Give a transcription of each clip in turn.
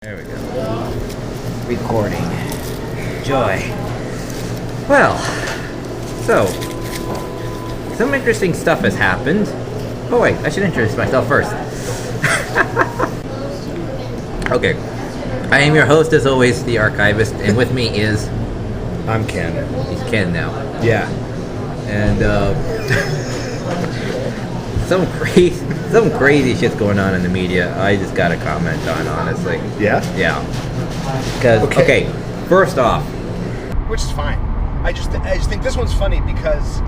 There we go. Recording. Joy. Well, so, some interesting stuff has happened. Oh wait, I should introduce myself first. Okay. I am your host, as always, the Archivist, and with me is... I'm Ken. He's Ken now. Yeah. And, some crazy shit's going on in the media. I just gotta comment on, honestly. Yeah? Yeah. Because, okay, first off... Which is fine. I just think this one's funny because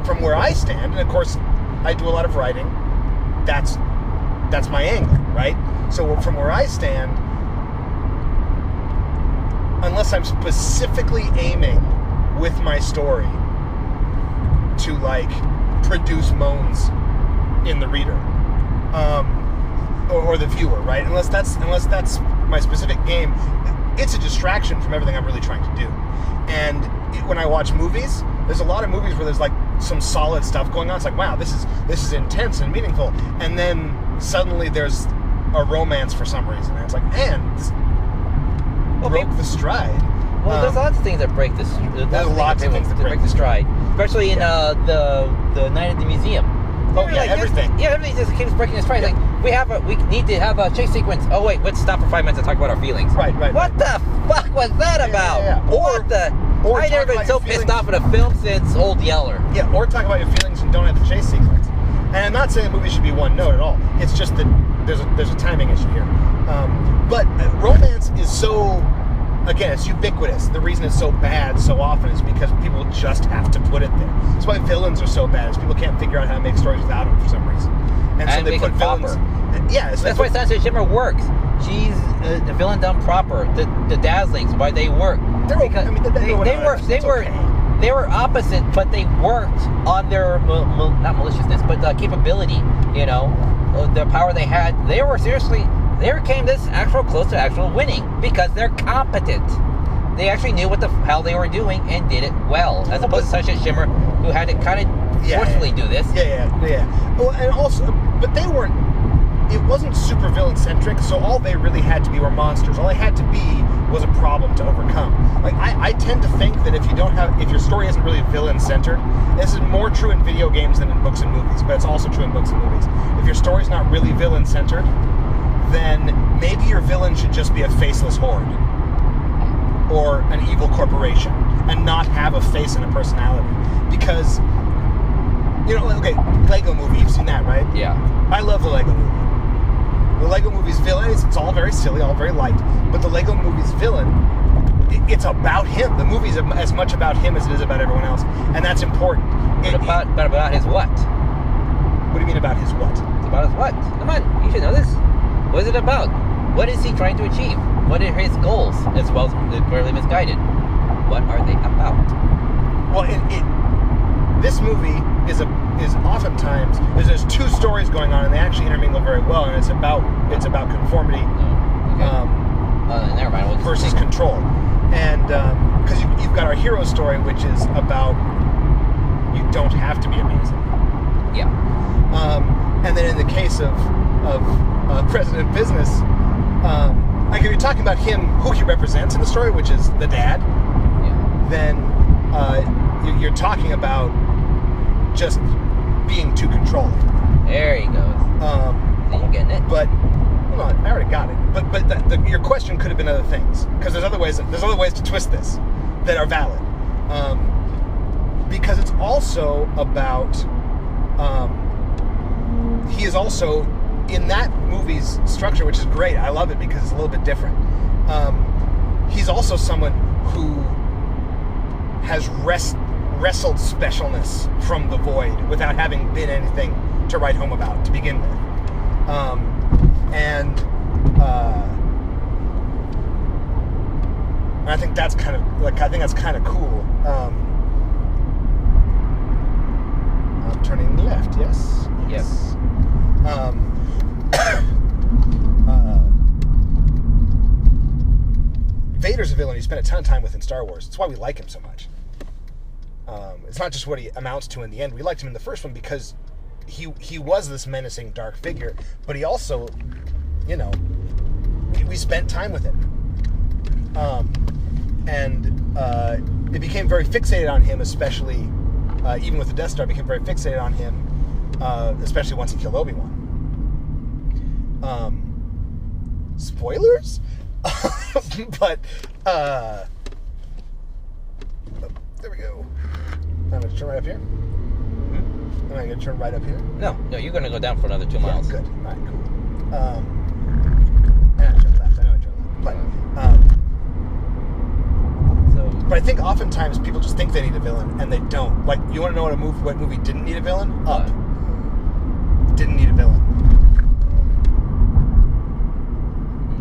from where I stand, and of course, I do a lot of writing, that's my angle, right? So from where I stand, unless I'm specifically aiming with my story to, like, produce moans in the reader, or the viewer, right? Unless that's my specific game, it's a distraction from everything I'm really trying to do. And when I watch movies, there's a lot of movies where there's like some solid stuff going on. It's like, wow, this is intense and meaningful. And then suddenly there's a romance for some reason, and it's like, man, this broke the stride. Well, there's lots of things that break this. There's lots of things that break the stride, especially in the night at the museum. Oh yeah, everything. Everything just keeps breaking the stride. Yeah. Like we need to have a chase sequence. Oh wait, let's stop for 5 minutes and talk about our feelings. Right. What the fuck was that about? Yeah. Or I've never been so pissed off at a film since Old Yeller. Yeah, or talk about your feelings and don't have the chase sequence. And I'm not saying the movie should be one note at all. It's just that there's a timing issue here. But romance is so, again, it's ubiquitous. The reason it's so bad so often is because people just have to put it there. That's why villains are so bad, is people can't figure out how to make stories without them for some reason. And so they put villains. Yeah, so that's why Sansa Shimmer works. She's the villain done proper. The Dazzlings, why they work. They were opposite, but they worked on their not maliciousness, but capability. You know, the power they had. They came this close to actual winning because they're competent. They actually knew what the hell they were doing and did it well, as opposed to Sansa Shimmer, who had to kind of forcefully do this. Yeah. Well, and also, but they weren't. It wasn't super villain-centric, so all they really had to be were monsters. All they had to be was a problem to overcome. Like, I tend to think that if your story isn't really villain-centered, this is more true in video games than in books and movies, but it's also true in books and movies. If your story's not really villain-centered, then maybe your villain should just be a faceless horde or an evil corporation and not have a face and a personality. Because, Lego Movie, you've seen that, right? Yeah. I love the Lego Movie. The Lego Movie's villain, it's all very silly, all very light, but the Lego Movie's villain, it's about him. The movie's as much about him as it is about everyone else, and that's important. But about his what? What do you mean about his what? It's about his what? Come on, you should know this. What is it about? What is he trying to achieve? What are his goals? As well as clearly misguided. What are they about? Well, this movie is oftentimes there's two stories going on, and they actually intermingle very well, and it's about conformity, never mind. Versus control, and because you've got our hero story, which is about you don't have to be amazing. Yeah. And then in the case of President Business, like if you're talking about who he represents in the story, which is the dad, then you're talking about just being too controlling. There he goes. You're getting it. But hold on, I already got it. But your question could have been other things, because there's other ways to twist this that are valid. Because it's also about he is also in that movie's structure, which is great. I love it because it's a little bit different. He's also someone who has wrestled specialness from the void without having been anything to write home about to begin with. And I think that's kind of cool. I'm turning left, yes? Yes. Vader's a villain you spend a ton of time with in Star Wars. That's why we like him so much. It's not just what he amounts to in the end. We liked him in the first one because he was this menacing dark figure, but he also, we spent time with it. And it became very fixated on him, especially even with the Death Star, became very fixated on him, especially once he killed Obi-Wan. Spoilers? But there we go. I'm going to turn right up here. Am I going to turn right up here? No, you're going to go down for another 2 miles. Yeah, good. All right, cool. And I turned left. I know I turned left. But I think oftentimes people just think they need a villain, and they don't. Like, you want to know what movie didn't need a villain? Up. Didn't need a villain.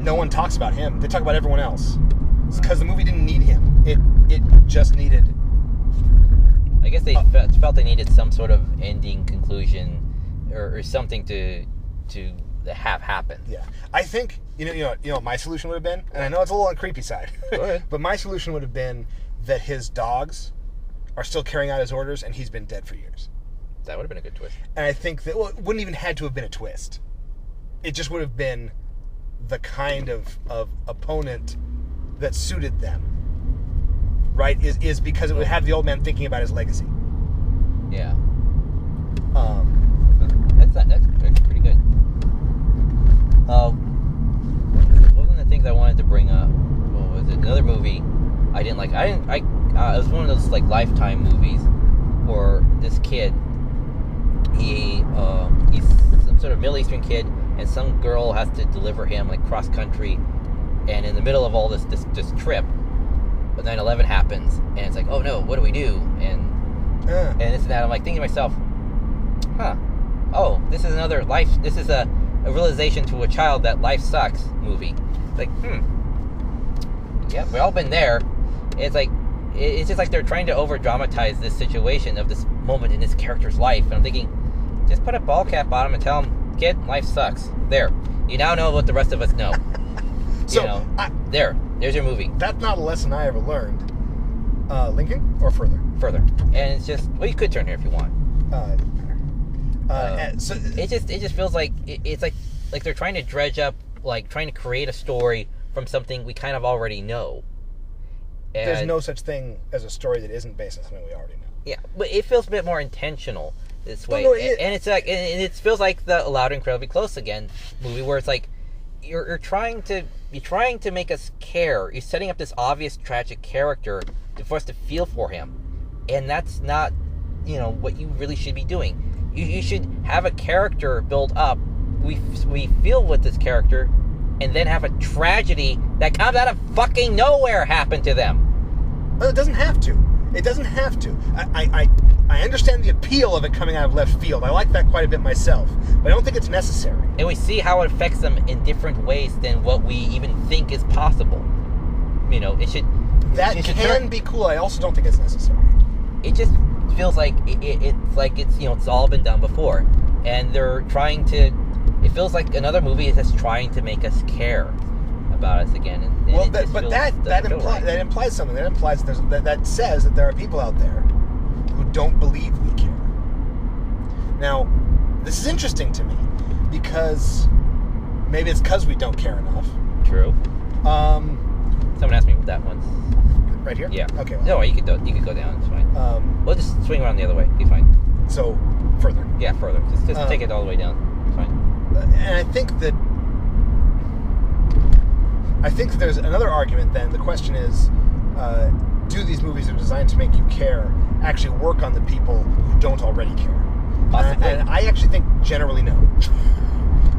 No one talks about him. They talk about everyone else. It's because the movie didn't need him. It just needed... I guess they felt they needed some sort of ending conclusion or something to have happen. Yeah. I think, you know what my solution would have been? And I know it's a little on the creepy side. Go ahead. But my solution would have been that his dogs are still carrying out his orders and he's been dead for years. That would have been a good twist. And I think that, well, it wouldn't even had to have been a twist. It just would have been the kind of opponent that suited them. Right? Is because it would have the old man thinking about his legacy. Yeah. That's pretty good. One of the things I wanted to bring up, what was it? Another movie I didn't like. It was one of those like Lifetime movies where this kid, he's some sort of Middle Eastern kid, and some girl has to deliver him like cross country, and in the middle of all this trip, 9/11 happens, and it's like, oh no, what do we do? And this and that. I'm like thinking to myself, this is another life. This is a realization to a child that life sucks movie. It's like, yeah, we've all been there. It's like, it's just like they're trying to over dramatize this situation of this moment in this character's life. And I'm thinking, just put a ball cap on him and tell him, kid, life sucks. There, you now know what the rest of us know. So there's your movie. That's not a lesson I ever learned. Lincoln or further? Further. And it's just, well, you could turn here if you want. So it just feels like it's like they're trying to dredge up, like trying to create a story from something we kind of already know. And there's no such thing as a story that isn't based on something we already know. Yeah, but it feels a bit more intentional this way. No, and it's like, and it feels like the Loud and Incredibly Close Again movie, where it's like you're trying to make us care. You're setting up this obvious tragic character for us to feel for him, and that's not, what you really should be doing. You should have a character build up. We feel with this character, and then have a tragedy that comes out of fucking nowhere happen to them. Well, it doesn't have to. It doesn't have to. I understand the appeal of it coming out of left field. I like that quite a bit myself, but I don't think it's necessary. And we see how it affects them in different ways than what we even think is possible. It should... That can be cool. I also don't think it's necessary. It just feels like it's all been done before, and they're trying to. It feels like another movie is just trying to make us care about us again. That implies something. That implies that says that there are people out there who don't believe we care. Now, this is interesting to me because maybe it's because we don't care enough. True. Someone asked me that once. Right here? Yeah. Okay. No, you could go down. It's fine. We'll just swing around the other way. Be fine. So further. Yeah, further. Just take it all the way down. It's fine. And I think that there's another argument. Then the question is, do these movies that are designed to make you care actually work on the people who don't already care? Possibly. And I actually think generally no.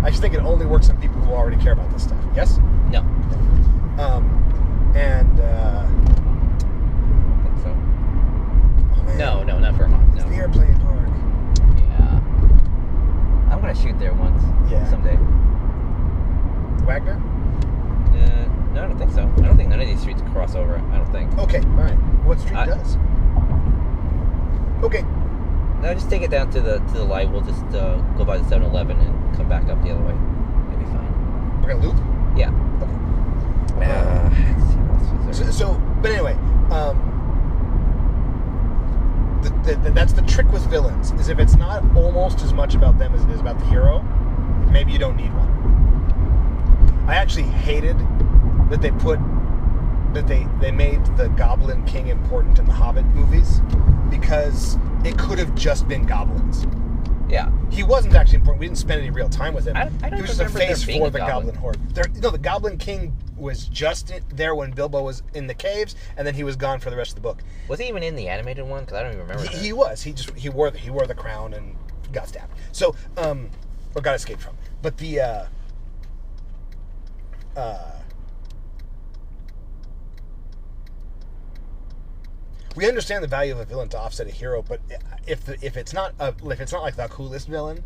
I actually think it only works on people who already care about this stuff. Yes? No. I think so. Oh, man. No, not Vermont. No. It's the airplane park. Yeah. I'm gonna shoot there once. Yeah. Someday. Wagner? No, I don't think so. I don't think none of these streets cross over. I don't think. Okay, all right. What street does? Okay. No, just take it down to the light. We'll just go by the 7-Eleven and come back up the other way. It'll be fine. We're gonna loop? Yeah. Okay. Let's see what else is there. But anyway, that's the trick with villains, is if it's not almost as much about them as it is about the hero, maybe you don't need one. I actually hated that they made the Goblin King important in the Hobbit movies because it could have just been goblins. Yeah. He wasn't actually important. We didn't spend any real time with him. I don't he was just a remember face there being for a the goblin. Goblin Horde. The Goblin King was just there when Bilbo was in the caves, and then he was gone for the rest of the book. Was he even in the animated one? Because I don't even remember. He was. He wore the crown and got stabbed. So, or got escaped from. But the we understand the value of a villain to offset a hero, but if it's not like the coolest villain,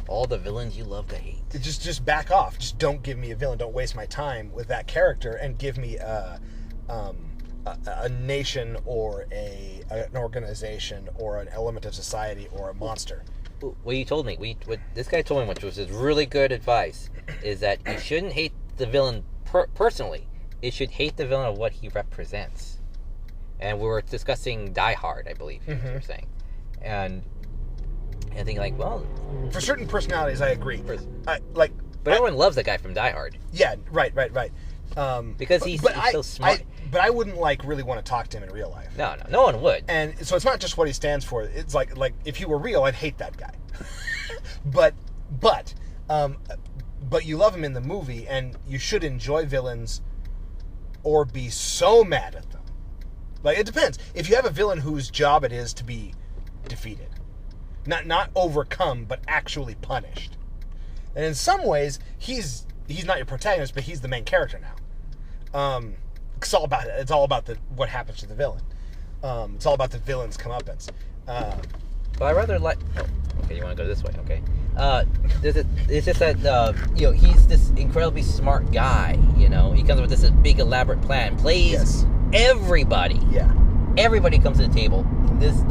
all the villains you love to hate. Just back off. Just don't give me a villain. Don't waste my time with that character, and give me a nation or an organization or an element of society or a monster. What you told me, what this guy told me, which was really good advice, is that you shouldn't hate the villain personally. You should hate the villain of what he represents. And we were discussing Die Hard, I believe, you were saying. And I think, like, well... For certain personalities, I agree. But everyone loves the guy from Die Hard. Yeah, right. Because he's so smart. But I wouldn't, really want to talk to him in real life. No one would. And so it's not just what he stands for. It's like if he were real, I'd hate that guy. but you love him in the movie, and you should enjoy villains or be so mad at them. Like, it depends. If you have a villain whose job it is to be defeated, not overcome, but actually punished, and in some ways he's not your protagonist, but he's the main character now. It's all about what happens to the villain. It's all about the villain's comeuppance. But I rather like. Oh, okay, you want to go this way? Okay. It's just that he's this incredibly smart guy. He comes up with this big elaborate plan, plays everybody. Yeah. Everybody comes to the table. There's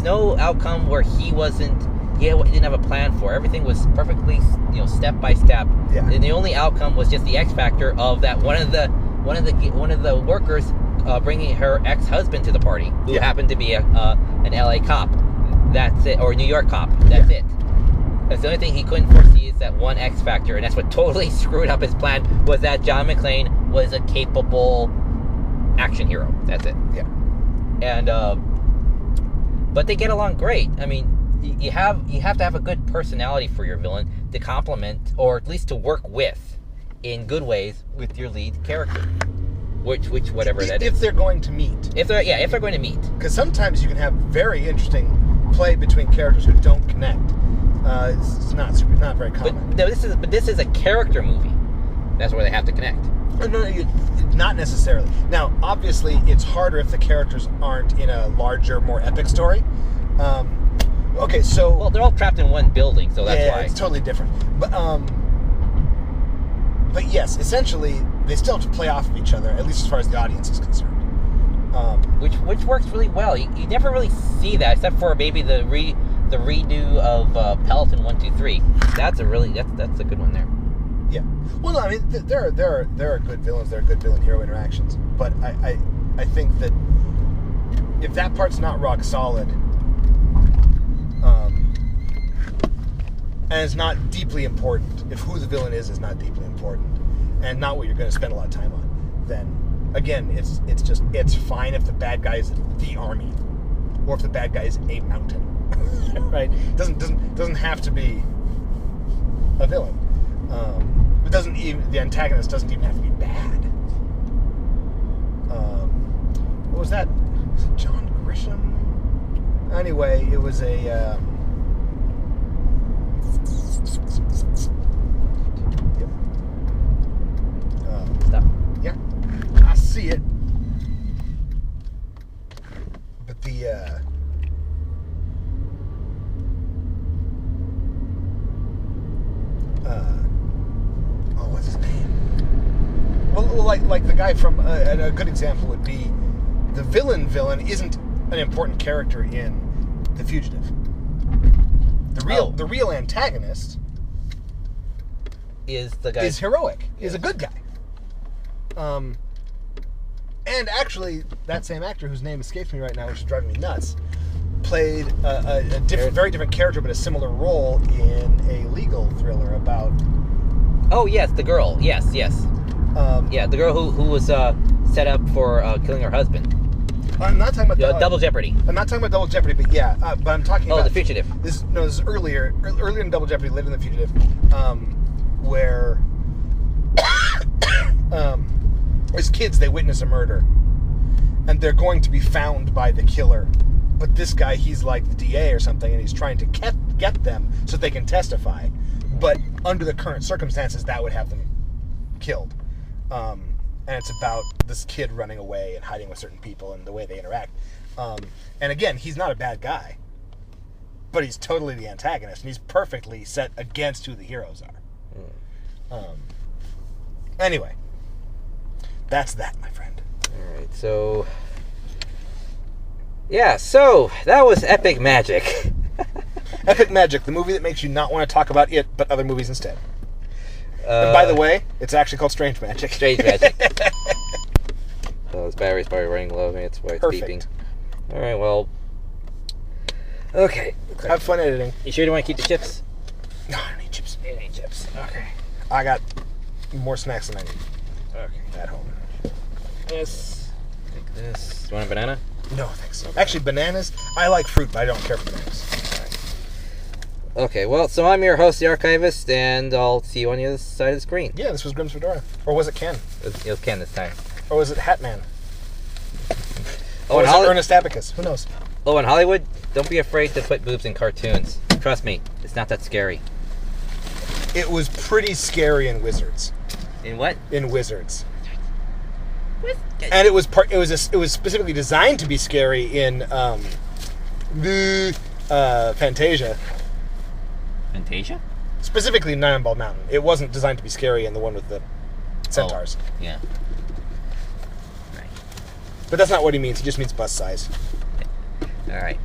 no outcome where he wasn't. He didn't have a plan for. Everything was perfectly, step by step. Yeah. And the only outcome was just the X factor of that one of the workers bringing her ex-husband to the party, who happened to be an LA cop. That's it, or a New York cop. That's it. That's the only thing he couldn't foresee is that one X factor, and that's what totally screwed up his plan. Was that John McClane was a capable action hero. That's it. Yeah. And but they get along great. I mean, you have to have a good personality for your villain to complement, or at least to work with, in good ways, with your lead character. Which whatever that is. If they're going to meet. If they're going to meet. Because sometimes you can have very interesting play between characters who don't connect. It's not very common. But this is a character movie. That's where they have to connect. No, not necessarily. Now, obviously, it's harder if the characters aren't in a larger, more epic story. Okay, so... Well, they're all trapped in one building, so that's why. Yeah, it's totally different. But yes, essentially, they still have to play off of each other, at least as far as the audience is concerned. Which works really well. You never really see that, except for maybe the redo of Peloton 1-2-3. That's a good one there. Yeah. Well, no, I mean, there are good villains, there are good villain-hero interactions, but I think that if that part's not rock solid, and it's not deeply important, if who the villain is not deeply important, and not what you're going to spend a lot of time on, then again, it's fine if the bad guy is the army, or if the bad guy is a mountain, right? Doesn't have to be a villain. The antagonist doesn't even have to be bad. What was that? Was it John Grisham? Anyway, it was a. Stop. Yeah, I see it. But the. What's his name? Well, like the guy from a good example would be the villain isn't an important character in The Fugitive. The real antagonist is the guy is heroic. Is a good guy. And actually, that same actor whose name escapes me right now, which is driving me nuts, played a very different character, but a similar role in a legal thriller about Oh yes, the girl. Yes. Yeah, the girl who was set up for killing her husband. I'm not talking about Double Jeopardy. I'm not talking about Double Jeopardy, but yeah, but I'm talking about The Fugitive. This is earlier in Double Jeopardy, later in the Fugitive, where as kids they witness a murder, and they're going to be found by the killer, but this guy, he's like the DA or something, and he's trying to get them so they can testify, but under the current circumstances that would have them killed. And it's about this kid running away and hiding with certain people and the way they interact. And again, he's not a bad guy, but he's totally the antagonist, and he's perfectly set against who the heroes are. Anyway, that's that, my friend. All right, so... Yeah, so that was Epic Magic. Epic Magic, the movie that makes you not want to talk about it, but other movies instead. And by the way, it's actually called Strange Magic. Strange Magic. This battery's probably running low. That's why it's beeping. All right, well... Okay. Have fun editing. You sure you don't want to keep the chips? No, I don't need chips. You need chips. Okay. I got more snacks than I need. Okay. At home. Yes. Take this. Do you want a banana? No, thanks. Okay. Actually, bananas, I like fruit, but I don't care for bananas. Okay, well, so I'm your host, the Archivist, and I'll see you on the other side of the screen. Yeah, this was Grimm's Fedora. Or was it Ken? It was Ken this time. Or was it Hatman? Oh, or was it Ernest Abacus? Who knows? Oh, in Hollywood, don't be afraid to put boobs in cartoons. Trust me, it's not that scary. It was pretty scary in Wizards. In what? In Wizards. And it was specifically designed to be scary in Fantasia. Fantasia? Specifically in Nine Ball Mountain. It wasn't designed to be scary in the one with the centaurs. Oh, yeah. Right. But that's not what he means. He just means bust size. All right.